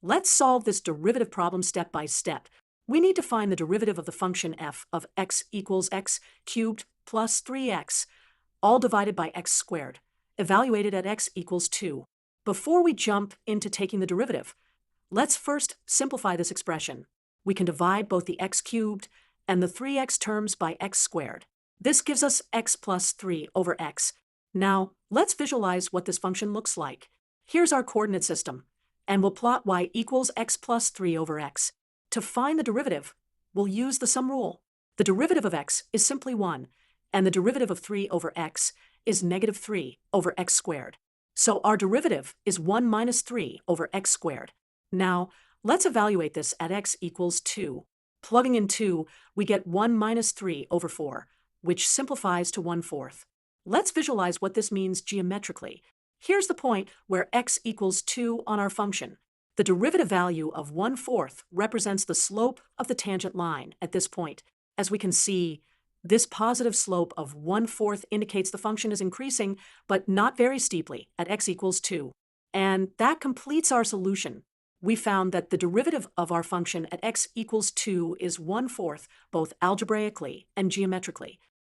Let's solve this derivative problem step by step. We need to find the derivative of the function f of x equals x cubed plus 3x, all divided by x squared, evaluated at x equals 2. Before we jump into taking the derivative, let's first simplify this expression. We can divide both the x cubed and the 3x terms by x squared. This gives us x plus 3 over x. Now, let's visualize what this function looks like. Here's our coordinate system, and we'll plot y equals x plus 3 over x. To find the derivative, we'll use the sum rule. The derivative of x is simply 1, and the derivative of 3 over x is negative 3 over x squared. So our derivative is 1 minus 3 over x squared. Now, let's evaluate this at x equals 2. Plugging in 2, we get 1 minus 3 over 4, which simplifies to 1/4. Let's visualize what this means geometrically. Here's the point where x equals 2 on our function. The derivative value of 1/4 represents the slope of the tangent line at this point. As we can see, this positive slope of 1/4 indicates the function is increasing, but not very steeply at x equals 2. And that completes our solution. We found that the derivative of our function at x equals 2 is 1/4, both algebraically and geometrically.